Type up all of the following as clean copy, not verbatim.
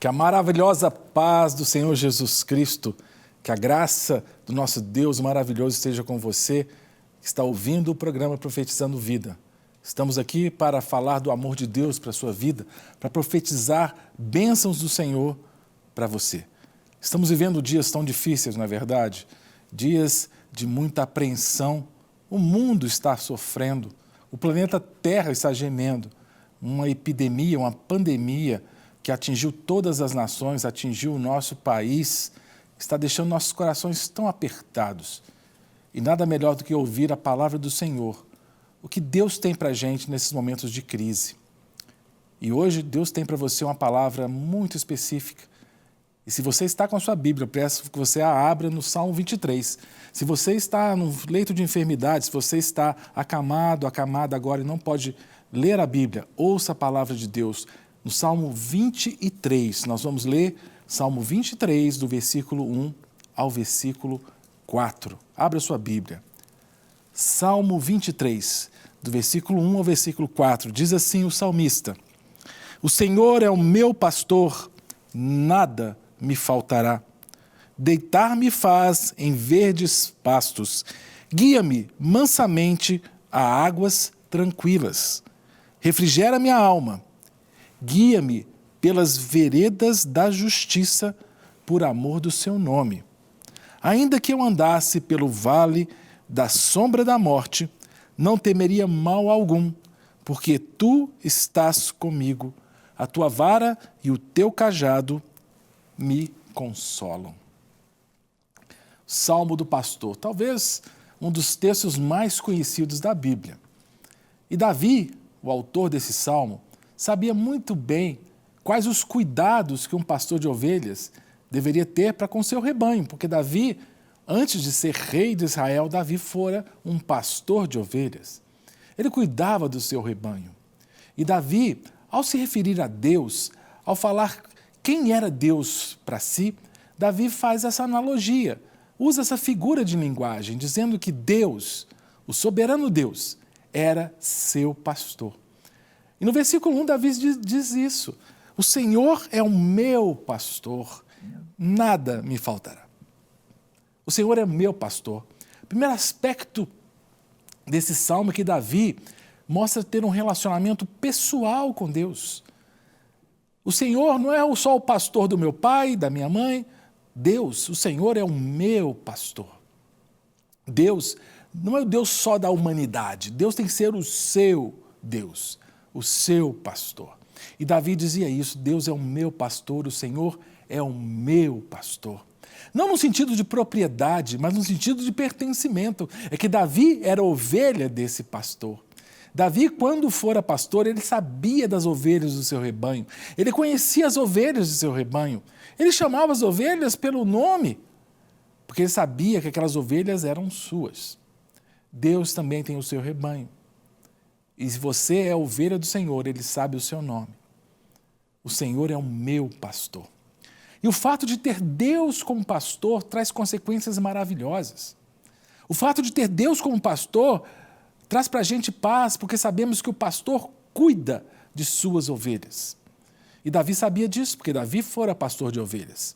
Que a maravilhosa paz do Senhor Jesus Cristo, que a graça do nosso Deus maravilhoso esteja com você, que está ouvindo o programa Profetizando Vida. Estamos aqui para falar do amor de Deus para a sua vida, para profetizar bênçãos do Senhor para você. Estamos vivendo dias tão difíceis, não é verdade? Dias de muita apreensão. O mundo está sofrendo, o planeta Terra está gemendo. Uma epidemia, uma pandemia que atingiu todas as nações, atingiu o nosso país, está deixando nossos corações tão apertados. E nada melhor do que ouvir a palavra do Senhor, o que Deus tem para a gente nesses momentos de crise. E hoje Deus tem para você uma palavra muito específica. E se você está com a sua Bíblia, eu peço que você a abra no Salmo 23. Se você está no leito de enfermidade, se você está acamado, acamada agora e não pode ler a Bíblia, ouça a palavra de Deus. No Salmo 23, nós vamos ler Salmo 23, do versículo 1 ao versículo 4. Abra sua Bíblia. Salmo 23, do versículo 1 ao versículo 4, diz assim o salmista: O Senhor é o meu pastor, nada me faltará. Deitar-me faz em verdes pastos, guia-me mansamente a águas tranquilas. Refrigera minha alma. Guia-me pelas veredas da justiça, por amor do seu nome. Ainda que eu andasse pelo vale da sombra da morte, não temeria mal algum, porque tu estás comigo. A tua vara e o teu cajado me consolam. Salmo do pastor, talvez um dos textos mais conhecidos da Bíblia. E Davi, o autor desse salmo, sabia muito bem quais os cuidados que um pastor de ovelhas deveria ter para com seu rebanho, porque Davi, antes de ser rei de Israel, Davi fora um pastor de ovelhas. Ele cuidava do seu rebanho. E Davi, ao se referir a Deus, ao falar quem era Deus para si, Davi faz essa analogia, usa essa figura de linguagem, dizendo que Deus, o soberano Deus, era seu pastor. E no versículo 1, Davi diz isso: O Senhor é o meu pastor, nada me faltará. O Senhor é meu pastor. O primeiro aspecto desse salmo é que Davi mostra ter um relacionamento pessoal com Deus. O Senhor não é só o pastor do meu pai, da minha mãe. Deus, o Senhor é o meu pastor. Deus não é o Deus só da humanidade. Deus tem que ser o seu Deus, o seu pastor. E Davi dizia isso: Deus é o meu pastor, o Senhor é o meu pastor. Não no sentido de propriedade, mas no sentido de pertencimento. É que Davi era ovelha desse pastor. Davi, quando fora pastor, ele sabia das ovelhas do seu rebanho. Ele conhecia as ovelhas do seu rebanho. Ele chamava as ovelhas pelo nome, porque ele sabia que aquelas ovelhas eram suas. Deus também tem o seu rebanho. E se você é ovelha do Senhor, Ele sabe o seu nome. O Senhor é o meu pastor. E o fato de ter Deus como pastor traz consequências maravilhosas. O fato de ter Deus como pastor traz para a gente paz, porque sabemos que o pastor cuida de suas ovelhas. E Davi sabia disso, porque Davi fora pastor de ovelhas.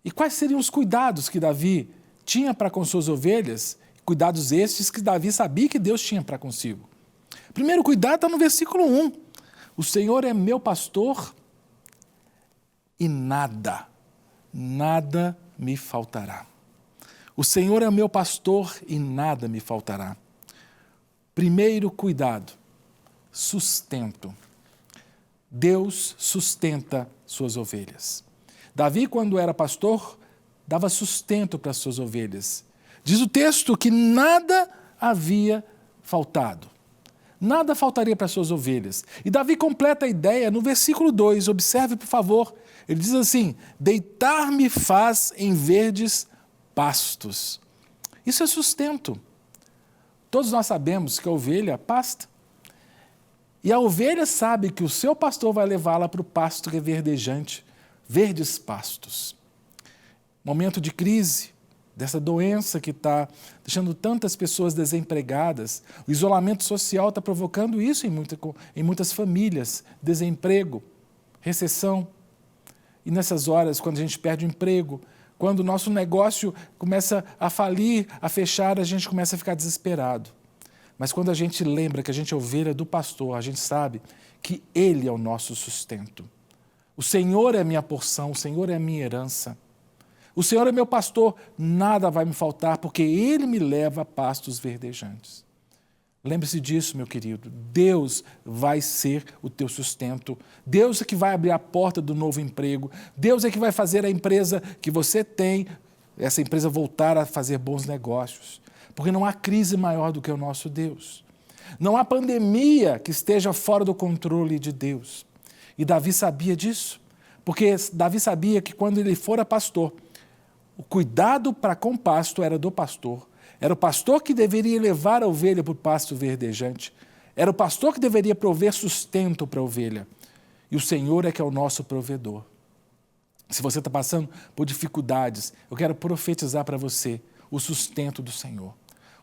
E quais seriam os cuidados que Davi tinha para com suas ovelhas? Cuidados estes que Davi sabia que Deus tinha para consigo. Primeiro cuidado está no versículo 1. O Senhor é meu pastor e nada me faltará. O Senhor é meu pastor e nada me faltará. Primeiro cuidado, sustento. Deus sustenta suas ovelhas. Davi, quando era pastor, dava sustento para suas ovelhas. Diz o texto que nada havia faltado. Nada faltaria para suas ovelhas. E Davi completa a ideia no versículo 2. Observe, por favor. Ele diz assim: deitar-me faz em verdes pastos. Isso é sustento. Todos nós sabemos que a ovelha pasta. E a ovelha sabe que o seu pastor vai levá-la para o pasto reverdejante, verdes pastos. Momento de crise, dessa doença que está deixando tantas pessoas desempregadas. O isolamento social está provocando isso em muitas famílias. Desemprego, recessão. E nessas horas, quando a gente perde o emprego, quando o nosso negócio começa a falir, a fechar, a gente começa a ficar desesperado. Mas quando a gente lembra que a gente é ovelha do pastor, a gente sabe que Ele é o nosso sustento. O Senhor é a minha porção, o Senhor é a minha herança. O Senhor é meu pastor, nada vai me faltar, porque Ele me leva a pastos verdejantes. Lembre-se disso, meu querido. Deus vai ser o teu sustento. Deus é que vai abrir a porta do novo emprego. Deus é que vai fazer a empresa que você tem, essa empresa voltar a fazer bons negócios. Porque não há crise maior do que o nosso Deus. Não há pandemia que esteja fora do controle de Deus. E Davi sabia disso. Porque Davi sabia que quando ele fora pastor, o cuidado para com o pasto era do pastor. Era o pastor que deveria levar a ovelha para o pasto verdejante. Era o pastor que deveria prover sustento para a ovelha. E o Senhor é que é o nosso provedor. Se você está passando por dificuldades, eu quero profetizar para você o sustento do Senhor.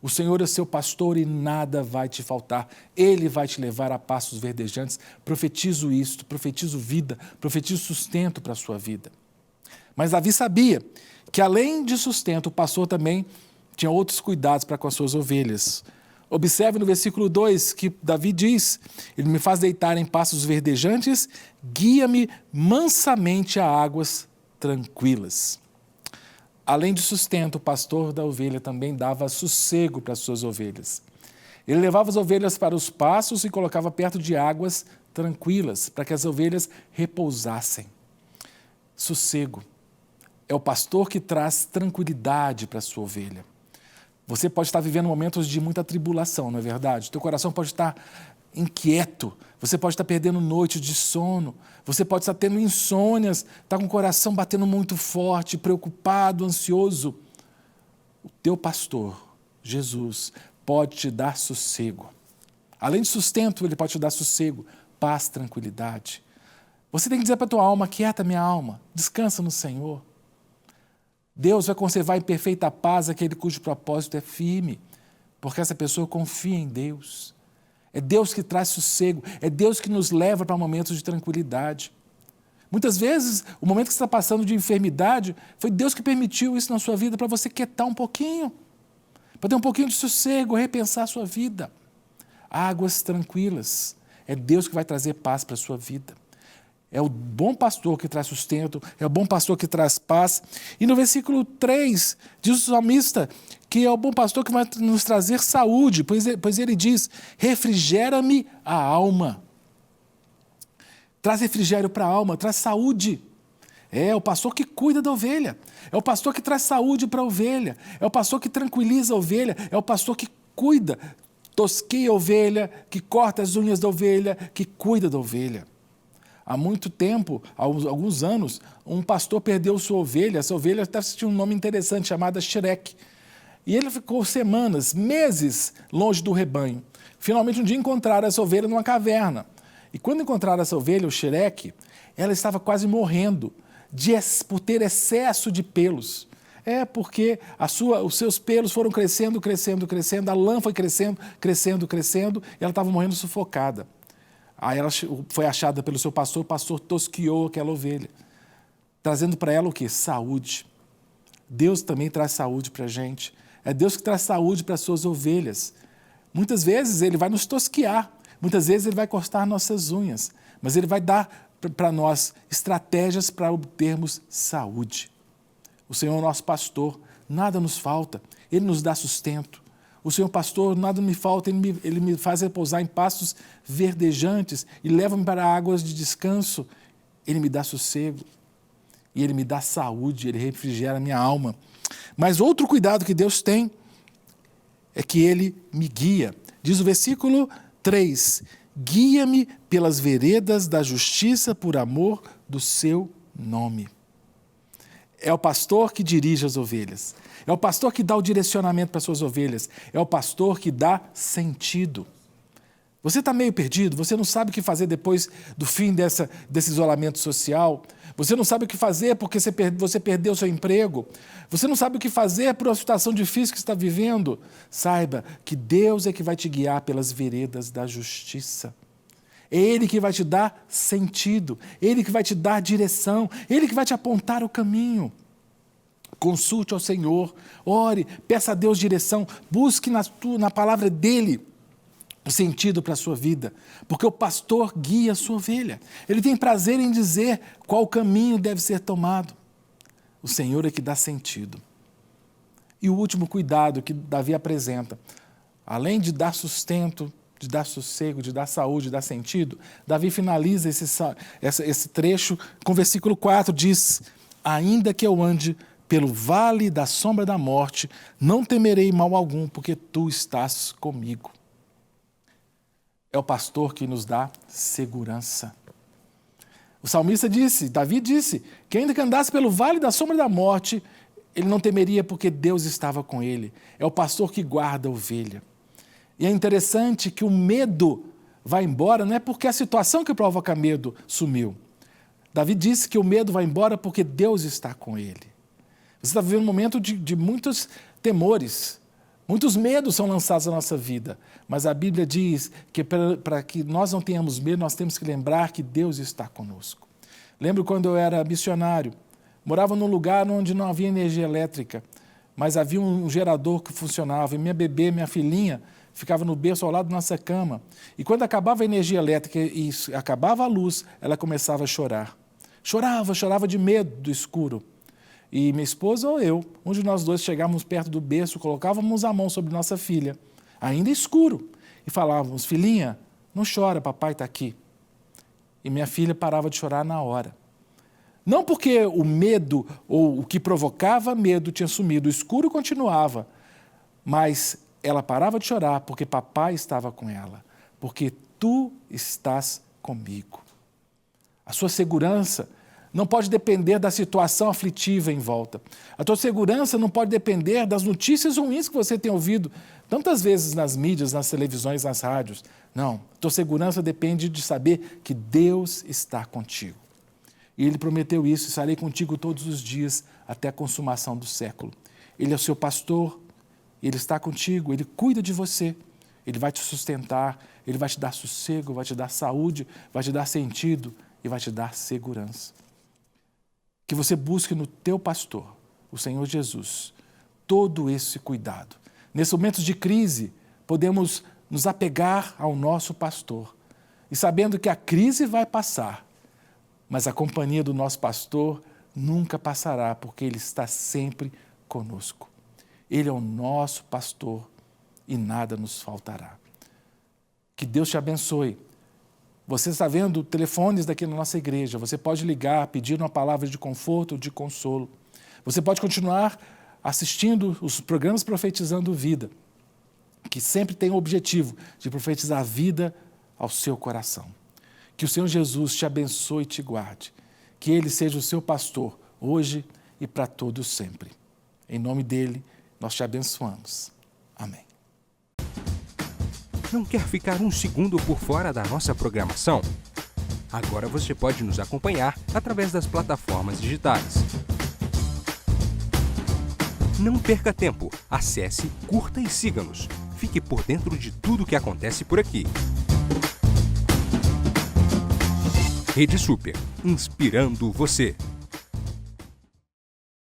O Senhor é seu pastor e nada vai te faltar. Ele vai te levar a pastos verdejantes. Profetizo isto, profetizo vida, profetizo sustento para a sua vida. Mas Davi sabia que além de sustento, o pastor também tinha outros cuidados para com as suas ovelhas. Observe no versículo 2 que Davi diz: Ele me faz deitar em pastos verdejantes, guia-me mansamente a águas tranquilas. Além de sustento, o pastor da ovelha também dava sossego para as suas ovelhas. Ele levava as ovelhas para os pastos e colocava perto de águas tranquilas, para que as ovelhas repousassem. Sossego. É o pastor que traz tranquilidade para a sua ovelha. Você pode estar vivendo momentos de muita tribulação, não é verdade? Teu coração pode estar inquieto, você pode estar perdendo noites de sono, você pode estar tendo insônias, estar com o coração batendo muito forte, preocupado, ansioso. O teu pastor, Jesus, pode te dar sossego. Além de sustento, ele pode te dar sossego, paz, tranquilidade. Você tem que dizer para a tua alma: quieta minha alma, descansa no Senhor. Deus vai conservar em perfeita paz aquele cujo propósito é firme, porque essa pessoa confia em Deus. É Deus que traz sossego, é Deus que nos leva para momentos de tranquilidade. Muitas vezes, o momento que você está passando de enfermidade, foi Deus que permitiu isso na sua vida para você quietar um pouquinho, para ter um pouquinho de sossego, repensar a sua vida. Águas tranquilas, é Deus que vai trazer paz para a sua vida. É o bom pastor que traz sustento, é o bom pastor que traz paz. E no versículo 3, diz o salmista que é o bom pastor que vai nos trazer saúde, pois ele diz: refrigera-me a alma. Traz refrigério para a alma, traz saúde. É o pastor que cuida da ovelha, é o pastor que traz saúde para a ovelha, é o pastor que tranquiliza a ovelha, é o pastor que cuida, tosqueia a ovelha, que corta as unhas da ovelha, que cuida da ovelha. Há muito tempo, há alguns anos, um pastor perdeu sua ovelha. Essa ovelha até tinha um nome interessante, chamada Xereque. E ele ficou semanas, meses longe do rebanho. Finalmente, um dia encontraram essa ovelha numa caverna. E quando encontraram essa ovelha, o Xereque, ela estava quase morrendo por ter excesso de pelos. É porque os seus pelos foram crescendo, crescendo, crescendo, a lã foi crescendo, crescendo, crescendo, e ela estava morrendo sufocada. Aí ela foi achada pelo seu pastor, o pastor tosquiou aquela ovelha, trazendo para ela o quê? Saúde. Deus também traz saúde para a gente. É Deus que traz saúde para as suas ovelhas. Muitas vezes Ele vai nos tosquiar, muitas vezes Ele vai cortar nossas unhas, mas Ele vai dar para nós estratégias para obtermos saúde. O Senhor é o nosso pastor, nada nos falta, Ele nos dá sustento. O Senhor pastor, nada me falta, Ele me faz repousar em pastos verdejantes e leva-me para águas de descanso. Ele me dá sossego e Ele me dá saúde, Ele refrigera a minha alma. Mas outro cuidado que Deus tem é que Ele me guia. Diz o versículo 3, guia-me pelas veredas da justiça por amor do seu nome. É o pastor que dirige as ovelhas. É o pastor que dá o direcionamento para as suas ovelhas. É o pastor que dá sentido. Você está meio perdido, você não sabe o que fazer depois do fim desse isolamento social. Você não sabe o que fazer porque você perdeu o seu emprego. Você não sabe o que fazer por uma situação difícil que está vivendo. Saiba que Deus é que vai te guiar pelas veredas da justiça. É Ele que vai te dar sentido, Ele que vai te dar direção, Ele que vai te apontar o caminho. Consulte ao Senhor, ore, peça a Deus direção, busque na palavra dEle o sentido para a sua vida, porque o pastor guia a sua ovelha. Ele tem prazer em dizer qual caminho deve ser tomado. O Senhor é que dá sentido. E o último cuidado que Davi apresenta, além de dar sustento, de dar sossego, de dar saúde, de dar sentido, Davi finaliza esse trecho com o versículo 4, diz: ainda que eu ande pelo vale da sombra da morte, não temerei mal algum, porque tu estás comigo. É o pastor que nos dá segurança. O salmista disse, Davi disse, que ainda que andasse pelo vale da sombra da morte, ele não temeria porque Deus estava com ele. É o pastor que guarda a ovelha. E é interessante que o medo vai embora, não é porque a situação que provoca medo sumiu. Davi disse que o medo vai embora porque Deus está com ele. Você está vivendo um momento de muitos temores, muitos medos são lançados na nossa vida, mas a Bíblia diz que para que nós não tenhamos medo, nós temos que lembrar que Deus está conosco. Lembro quando eu era missionário, morava num lugar onde não havia energia elétrica, mas havia um gerador que funcionava, e minha bebê, minha filhinha, ficava no berço ao lado da nossa cama, e quando acabava a energia elétrica e acabava a luz, ela começava a chorar. Chorava de medo do escuro. E minha esposa ou eu, um de nós dois chegávamos perto do berço, colocávamos a mão sobre nossa filha, ainda escuro, e falávamos: filhinha, não chora, papai está aqui. E minha filha parava de chorar na hora. Não porque o medo ou o que provocava medo tinha sumido, o escuro continuava, mas ela parava de chorar porque papai estava com ela, porque tu estás comigo. A sua segurança não pode depender da situação aflitiva em volta. A tua segurança não pode depender das notícias ruins que você tem ouvido tantas vezes nas mídias, nas televisões, nas rádios. Não, a tua segurança depende de saber que Deus está contigo. E Ele prometeu isso: estarei contigo todos os dias até a consumação do século. Ele é o seu pastor, Ele está contigo, Ele cuida de você, Ele vai te sustentar, Ele vai te dar sossego, vai te dar saúde, vai te dar sentido e vai te dar segurança. Que você busque no teu pastor, o Senhor Jesus, todo esse cuidado. Nesses momentos de crise, podemos nos apegar ao nosso pastor e sabendo que a crise vai passar, mas a companhia do nosso pastor nunca passará, porque Ele está sempre conosco. Ele é o nosso pastor e nada nos faltará. Que Deus te abençoe. Você está vendo telefones daqui na nossa igreja, você pode ligar, pedir uma palavra de conforto, de consolo. Você pode continuar assistindo os programas Profetizando Vida, que sempre tem o objetivo de profetizar vida ao seu coração. Que o Senhor Jesus te abençoe e te guarde. Que Ele seja o seu pastor, hoje e para todos sempre. Em nome dEle, nós te abençoamos. Amém. Não quer ficar um segundo por fora da nossa programação? Agora você pode nos acompanhar através das plataformas digitais. Não perca tempo. Acesse, curta e siga-nos. Fique por dentro de tudo o que acontece por aqui. Rede Super, inspirando você.